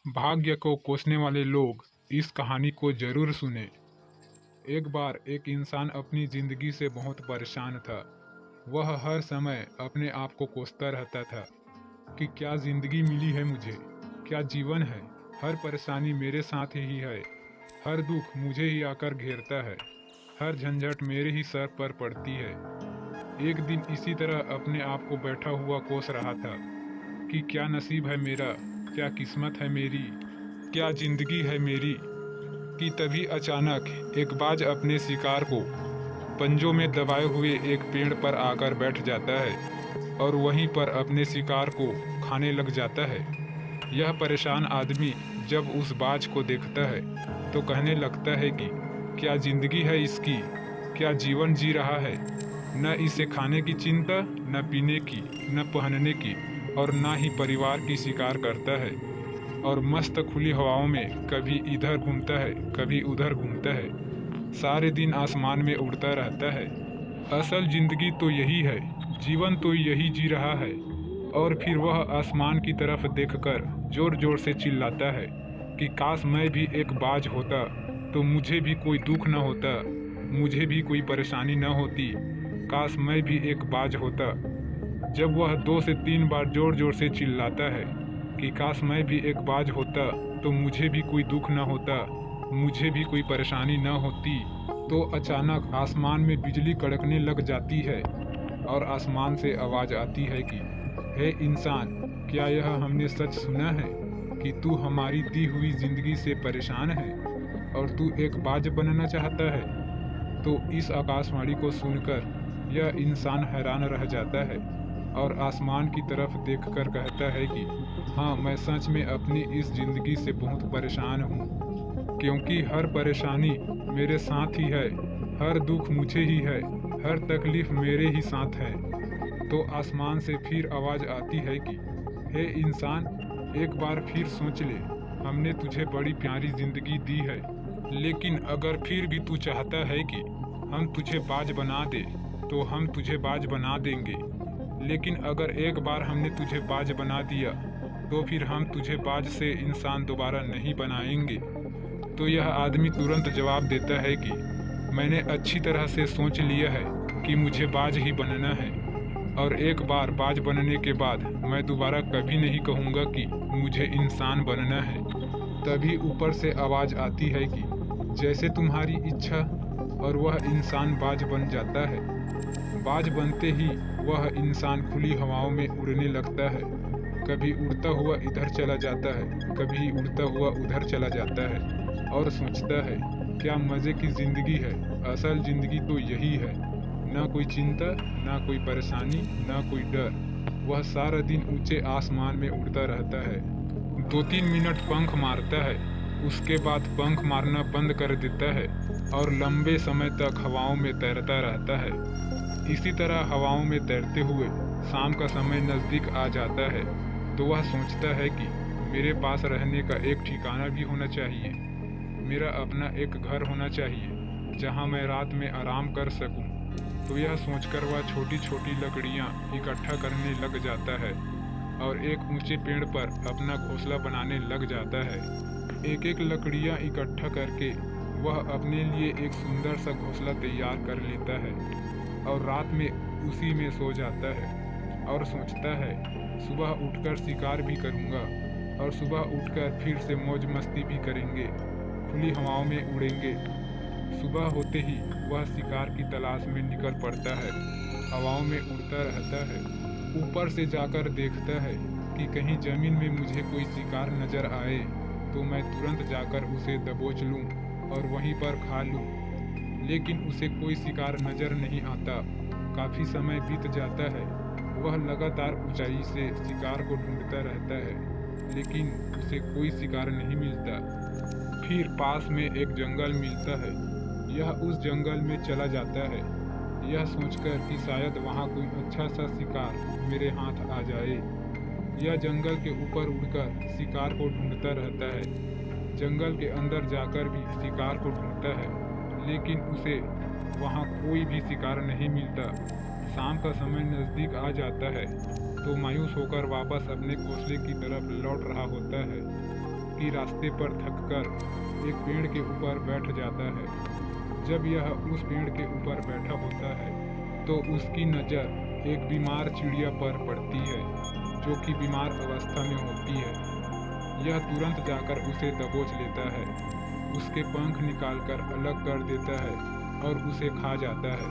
भाग्य को कोसने वाले लोग इस कहानी को जरूर सुने। एक बार एक इंसान अपनी जिंदगी से बहुत परेशान था। वह हर समय अपने आप को कोसता रहता था कि क्या जिंदगी मिली है मुझे, क्या जीवन है। हर परेशानी मेरे साथ ही है, हर दुख मुझे ही आकर घेरता है, हर झंझट मेरे ही सर पर पड़ती है। एक दिन इसी तरह अपने आप को बैठा हुआ कोस रहा था कि क्या नसीब है मेरा, क्या किस्मत है मेरी, क्या जिंदगी है मेरी। कि तभी अचानक एक बाज अपने शिकार को पंजों में दबाए हुए एक पेड़ पर आकर बैठ जाता है और वहीं पर अपने शिकार को खाने लग जाता है। यह परेशान आदमी जब उस बाज को देखता है तो कहने लगता है कि क्या जिंदगी है इसकी, क्या जीवन जी रहा है। न इसे खाने की चिंता, न पीने की, न पहनने की, और ना ही परिवार की शिकार करता है। और मस्त खुली हवाओं में कभी इधर घूमता है, कभी उधर घूमता है, सारे दिन आसमान में उड़ता रहता है। असल जिंदगी तो यही है, जीवन तो यही जी रहा है। और फिर वह आसमान की तरफ देखकर जोर जोर से चिल्लाता है कि काश मैं भी एक बाज होता तो मुझे भी कोई दुख न होता, मुझे भी कोई परेशानी न होती। काश मैं भी एक बाज होता। जब वह 2 से 3 बार जोर जोर से चिल्लाता है कि काश मैं भी एक बाज होता तो मुझे भी कोई दुख न होता, मुझे भी कोई परेशानी न होती, तो अचानक आसमान में बिजली कड़कने लग जाती है और आसमान से आवाज़ आती है कि हे इंसान, क्या यह हमने सच सुना है कि तू हमारी दी हुई जिंदगी से परेशान है और तू एक बाज बनना चाहता है। तो इस आकाशवाणी को सुनकर यह इंसान हैरान रह जाता है और आसमान की तरफ देखकर कहता है कि हाँ, मैं सच में अपनी इस ज़िंदगी से बहुत परेशान हूँ, क्योंकि हर परेशानी मेरे साथ ही है, हर दुख मुझे ही है, हर तकलीफ मेरे ही साथ है। तो आसमान से फिर आवाज़ आती है कि हे इंसान, एक बार फिर सोच ले, हमने तुझे बड़ी प्यारी ज़िंदगी दी है, लेकिन अगर फिर भी तू चाहता है कि हम तुझे बाज बना दे तो हम तुझे बाज बना देंगे। लेकिन अगर एक बार हमने तुझे बाज बना दिया तो फिर हम तुझे बाज से इंसान दोबारा नहीं बनाएंगे। तो यह आदमी तुरंत जवाब देता है कि मैंने अच्छी तरह से सोच लिया है कि मुझे बाज ही बनना है, और एक बार बाज बनने के बाद मैं दोबारा कभी नहीं कहूँगा कि मुझे इंसान बनना है। तभी ऊपर से आवाज़ आती है कि जैसे तुम्हारी इच्छा, और वह इंसान बाज बन जाता है। बाज बनते ही वह इंसान खुली हवाओं में उड़ने लगता है, कभी उड़ता हुआ इधर चला जाता है, कभी उड़ता हुआ उधर चला जाता है, और सोचता है क्या मज़े की ज़िंदगी है, असल ज़िंदगी तो यही है। ना कोई चिंता, ना कोई परेशानी, ना कोई डर। वह सारा दिन ऊंचे आसमान में उड़ता रहता है। 2-3 मिनट पंख मारता है, उसके बाद पंख मारना बंद कर देता है और लंबे समय तक हवाओं में तैरता रहता है। इसी तरह हवाओं में तैरते हुए शाम का समय नज़दीक आ जाता है तो वह सोचता है कि मेरे पास रहने का एक ठिकाना भी होना चाहिए, मेरा अपना एक घर होना चाहिए जहां मैं रात में आराम कर सकूं। तो यह सोचकर वह छोटी छोटी लकड़ियां इकट्ठा करने लग जाता है और एक ऊंचे पेड़ पर अपना घोंसला बनाने लग जाता है। एक एक लकड़ियां इकट्ठा करके वह अपने लिए एक सुंदर सा घोंसला तैयार कर लेता है और रात में उसी में सो जाता है और सोचता है सुबह उठकर शिकार भी करूँगा, और सुबह उठकर फिर से मौज मस्ती भी करेंगे, खुली हवाओं में उड़ेंगे। सुबह होते ही वह शिकार की तलाश में निकल पड़ता है, हवाओं में उड़ता रहता है। ऊपर से जाकर देखता है कि कहीं ज़मीन में मुझे कोई शिकार नज़र आए तो मैं तुरंत जाकर उसे दबोच लूँ और वहीं पर खा लूँ। लेकिन उसे कोई शिकार नज़र नहीं आता। काफ़ी समय बीत जाता है, वह लगातार ऊंचाई से शिकार को ढूंढता रहता है, लेकिन उसे कोई शिकार नहीं मिलता। फिर पास में एक जंगल मिलता है, यह उस जंगल में चला जाता है, यह सोचकर कि शायद वहाँ कोई अच्छा सा शिकार मेरे हाथ आ जाए। यह जंगल के ऊपर उड़कर शिकार को ढूंढता रहता है, जंगल के अंदर जाकर भी शिकार को ढूंढता है, लेकिन उसे वहाँ कोई भी शिकार नहीं मिलता। शाम का समय नज़दीक आ जाता है तो मायूस होकर वापस अपने घोंसले की तरफ लौट रहा होता है कि रास्ते पर थककर एक पेड़ के ऊपर बैठ जाता है। जब यह उस पेड़ के ऊपर बैठा होता है तो उसकी नज़र एक बीमार चिड़िया पर पड़ती है जो कि बीमार अवस्था में होती है। यह तुरंत जाकर उसे दबोच लेता है, उसके पंख निकालकर अलग कर देता है और उसे खा जाता है।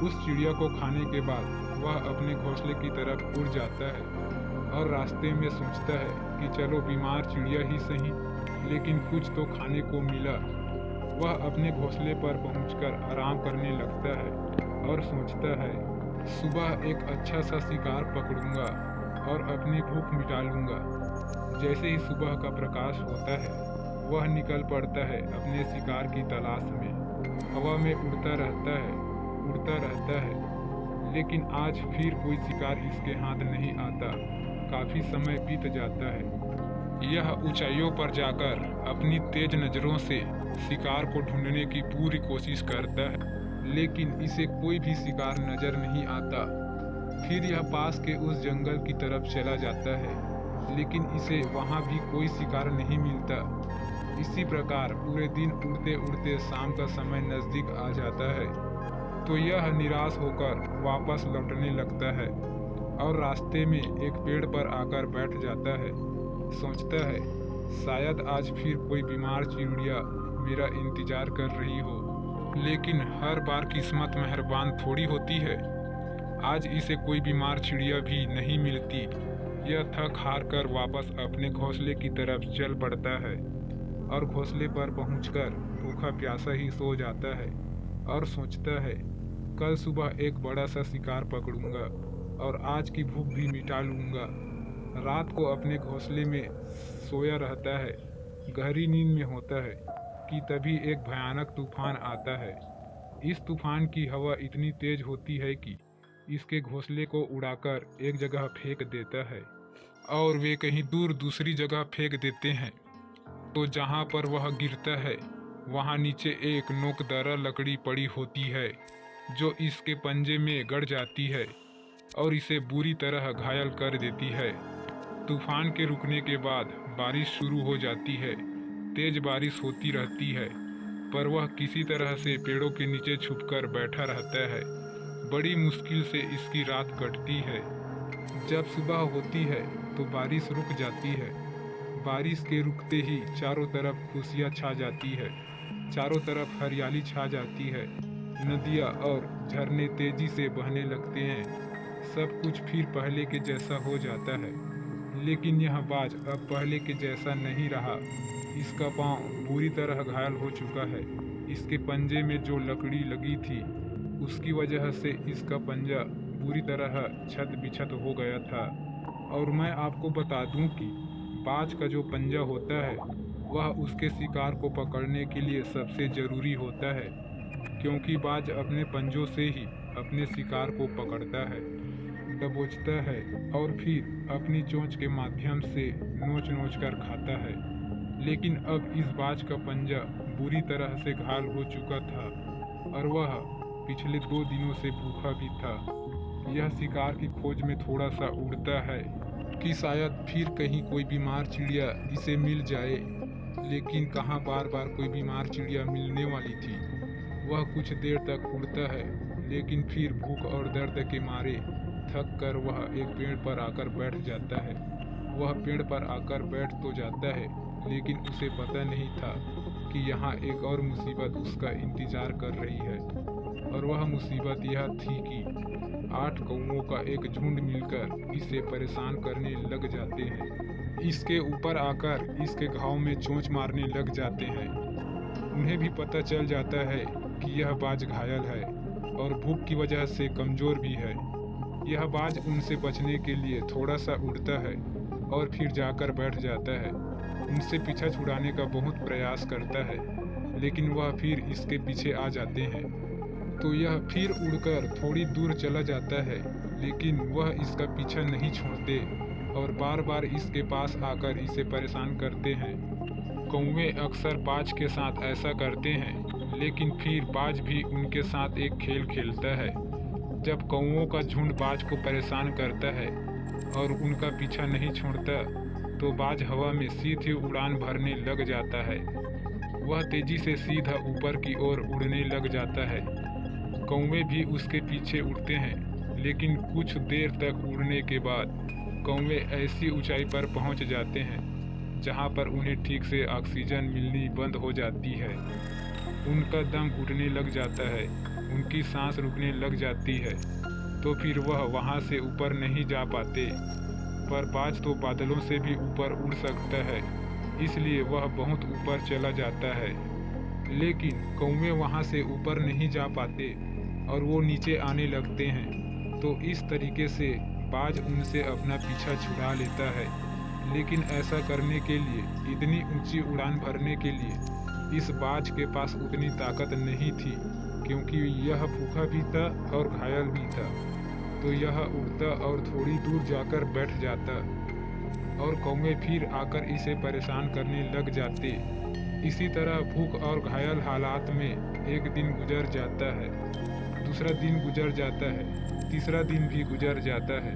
उस चिड़िया को खाने के बाद वह अपने घोंसले की तरफ उड़ जाता है और रास्ते में सोचता है कि चलो बीमार चिड़िया ही सही, लेकिन कुछ तो खाने को मिला। वह अपने घोंसले पर पहुंचकर आराम करने लगता है और सोचता है सुबह एक अच्छा सा शिकार पकड़ूंगा और अपनी भूख मिटा लूंगा। जैसे ही सुबह का प्रकाश होता है वह निकल पड़ता है अपने शिकार की तलाश में। हवा में उड़ता रहता है, लेकिन आज फिर कोई शिकार इसके हाथ नहीं आता। काफ़ी समय बीत जाता है। यह ऊंचाइयों पर जाकर अपनी तेज नज़रों से शिकार को ढूंढने की पूरी कोशिश करता है, लेकिन इसे कोई भी शिकार नज़र नहीं आता। फिर यह पास के उस जंगल की तरफ चला जाता है, लेकिन इसे वहाँ भी कोई शिकार नहीं मिलता। इसी प्रकार पूरे दिन उड़ते उड़ते शाम का समय नज़दीक आ जाता है तो यह निराश होकर वापस लौटने लगता है और रास्ते में एक पेड़ पर आकर बैठ जाता है। सोचता है शायद आज फिर कोई बीमार चिड़िया मेरा इंतजार कर रही हो, लेकिन हर बार किस्मत मेहरबान थोड़ी होती है। आज इसे कोई बीमार चिड़िया भी नहीं मिलती। यह थक हार कर वापस अपने घोंसले की तरफ चल पड़ता है और घोंसले पर पहुंचकर भूखा प्यासा ही सो जाता है और सोचता है कल सुबह एक बड़ा सा शिकार पकड़ूंगा और आज की भूख भी मिटा लूंगा। रात को अपने घोंसले में सोया रहता है, गहरी नींद में होता है कि तभी एक भयानक तूफान आता है। इस तूफान की हवा इतनी तेज होती है कि इसके घोंसले को उड़ाकर एक जगह फेंक देता है और वे कहीं दूर दूसरी जगह फेंक देते हैं। तो जहाँ पर वह गिरता है वहाँ नीचे एक नोकदार लकड़ी पड़ी होती है जो इसके पंजे में गड़ जाती है और इसे बुरी तरह घायल कर देती है। तूफान के रुकने के बाद बारिश शुरू हो जाती है। तेज बारिश होती रहती है, पर वह किसी तरह से पेड़ों के नीचे छुपकर बैठा रहता है। बड़ी मुश्किल से इसकी रात कटती है। जब सुबह होती है तो बारिश रुक जाती है। बारिश के रुकते ही चारों तरफ खुशियाँ छा जाती है, चारों तरफ हरियाली छा जाती है। नदियाँ और झरने तेजी से बहने लगते हैं। सब कुछ फिर पहले के जैसा हो जाता है, लेकिन यह बाज अब पहले के जैसा नहीं रहा। इसका पाँव बुरी तरह घायल हो चुका है। इसके पंजे में जो लकड़ी लगी थी उसकी वजह से इसका पंजा बुरी तरह छत बिछत हो गया था। और मैं आपको बता दूं कि बाज का जो पंजा होता है वह उसके शिकार को पकड़ने के लिए सबसे ज़रूरी होता है, क्योंकि बाज अपने पंजों से ही अपने शिकार को पकड़ता है, दबोचता है और फिर अपनी चोंच के माध्यम से नोच नोच कर खाता है। लेकिन अब इस बाज का पंजा बुरी तरह से घायल हो चुका था और वह पिछले 2 दिनों से भूखा भी था। यह शिकार की खोज में थोड़ा सा उड़ता है कि शायद फिर कहीं कोई बीमार चिड़िया इसे मिल जाए, लेकिन कहाँ बार बार कोई बीमार चिड़िया मिलने वाली थी। वह कुछ देर तक उड़ता है, लेकिन फिर भूख और दर्द के मारे थक कर वह एक पेड़ पर आकर बैठ जाता है। वह पेड़ पर आकर बैठ तो जाता है, लेकिन उसे पता नहीं था कि यहाँ एक और मुसीबत उसका इंतजार कर रही है। और वह मुसीबत यह थी कि 8 कौओं का एक झुंड मिलकर इसे परेशान करने लग जाते हैं। इसके ऊपर आकर इसके घाव में चोंच मारने लग जाते हैं। उन्हें भी पता चल जाता है कि यह बाज घायल है और भूख की वजह से कमज़ोर भी है। यह बाज उनसे बचने के लिए थोड़ा सा उड़ता है और फिर जाकर बैठ जाता है। उनसे पीछा छुड़ाने का बहुत प्रयास करता है, लेकिन वह फिर इसके पीछे आ जाते हैं। तो यह फिर उड़कर थोड़ी दूर चला जाता है, लेकिन वह इसका पीछा नहीं छोड़ते और बार बार इसके पास आकर इसे परेशान करते हैं। कौवे अक्सर बाज के साथ ऐसा करते हैं, लेकिन फिर बाज भी उनके साथ एक खेल खेलता है। जब कौवों का झुंड बाज को परेशान करता है और उनका पीछा नहीं छोड़ता, तो बाज हवा में सीधी उड़ान भरने लग जाता है। वह तेजी से सीधा ऊपर की ओर उड़ने लग जाता है। कौवे भी उसके पीछे उड़ते हैं, लेकिन कुछ देर तक उड़ने के बाद कौवे ऐसी ऊंचाई पर पहुंच जाते हैं जहां पर उन्हें ठीक से ऑक्सीजन मिलनी बंद हो जाती है। उनका दम घुटने लग जाता है, उनकी सांस रुकने लग जाती है, तो फिर वह वहां से ऊपर नहीं जा पाते। पर बाज तो बादलों से भी ऊपर उड़ सकता है, इसलिए वह बहुत ऊपर चला जाता है। लेकिन कौवे वहां से ऊपर नहीं जा पाते और वो नीचे आने लगते हैं। तो इस तरीके से बाज उनसे अपना पीछा छुड़ा लेता है। लेकिन ऐसा करने के लिए, इतनी ऊंची उड़ान भरने के लिए इस बाज के पास उतनी ताकत नहीं थी, क्योंकि यह भूखा भी था और घायल भी था। तो यह उड़ता और थोड़ी दूर जाकर बैठ जाता और कौवे फिर आकर इसे परेशान करने लग जाते। इसी तरह भूख और घायल हालात में एक दिन गुजर जाता है, दूसरा दिन गुजर जाता है, तीसरा दिन भी गुजर जाता है,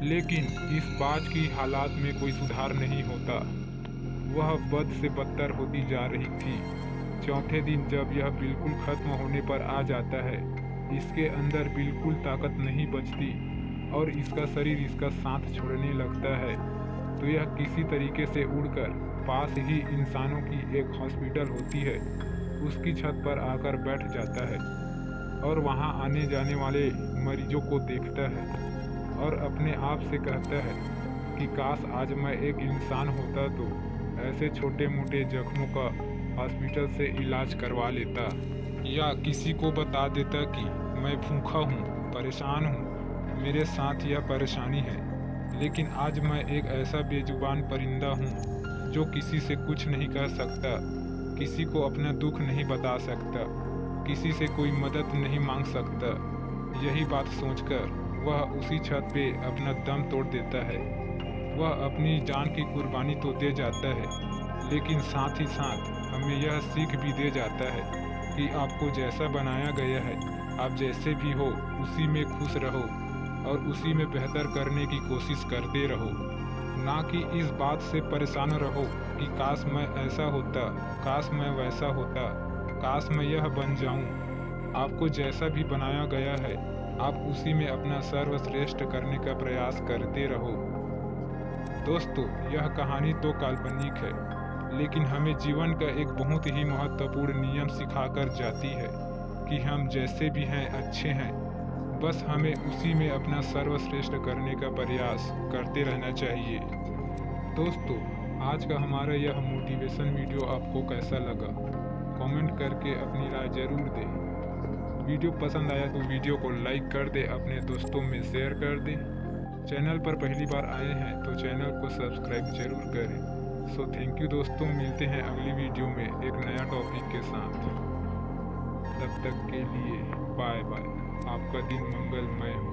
लेकिन इस बाज की हालात में कोई सुधार नहीं होता। वह बद से बदतर होती जा रही थी। चौथे दिन जब यह बिल्कुल खत्म होने पर आ जाता है, इसके अंदर बिल्कुल ताकत नहीं बचती और इसका शरीर इसका साथ छोड़ने लगता है। तो यह किसी तरीके से उड़कर पास ही इंसानों की एक हॉस्पिटल होती है, उसकी छत पर आकर बैठ जाता है और वहां आने जाने वाले मरीजों को देखता है और अपने आप से कहता है कि काश आज मैं एक इंसान होता तो ऐसे छोटे मोटे जख्मों का हॉस्पिटल से इलाज करवा लेता, या किसी को बता देता कि मैं भूखा हूँ, परेशान हूँ, मेरे साथ यह परेशानी है। लेकिन आज मैं एक ऐसा बेजुबान परिंदा हूँ जो किसी से कुछ नहीं कर सकता, किसी को अपना दुख नहीं बता सकता, किसी से कोई मदद नहीं मांग सकता। यही बात सोचकर वह उसी छत पे अपना दम तोड़ देता है। वह अपनी जान की कुर्बानी तो दे जाता है, लेकिन साथ ही साथ हमें यह सीख भी दे जाता है कि आपको जैसा बनाया गया है, आप जैसे भी हो उसी में खुश रहो और उसी में बेहतर करने की कोशिश करते रहो, ना कि इस बात से परेशान रहो कि काश मैं ऐसा होता, काश मैं वैसा होता, काश मैं यह बन जाऊं। आपको जैसा भी बनाया गया है, आप उसी में अपना सर्वश्रेष्ठ करने का प्रयास करते रहो। दोस्तों, यह कहानी तो काल्पनिक है, लेकिन हमें जीवन का एक बहुत ही महत्वपूर्ण नियम सिखाकर जाती है कि हम जैसे भी हैं अच्छे हैं, बस हमें उसी में अपना सर्वश्रेष्ठ करने का प्रयास करते रहना चाहिए। दोस्तों, आज का हमारा यह मोटिवेशन वीडियो आपको कैसा लगा, कमेंट करके अपनी राय जरूर दें। वीडियो पसंद आया तो वीडियो को लाइक कर दे, अपने दोस्तों में शेयर कर दे। चैनल पर पहली बार आए हैं तो चैनल को सब्सक्राइब जरूर करें। सो थैंक यू दोस्तों, मिलते हैं अगली वीडियो में एक नया टॉपिक के साथ। तब तक के लिए बाय बाय। आपका दिन मंगलमय हो।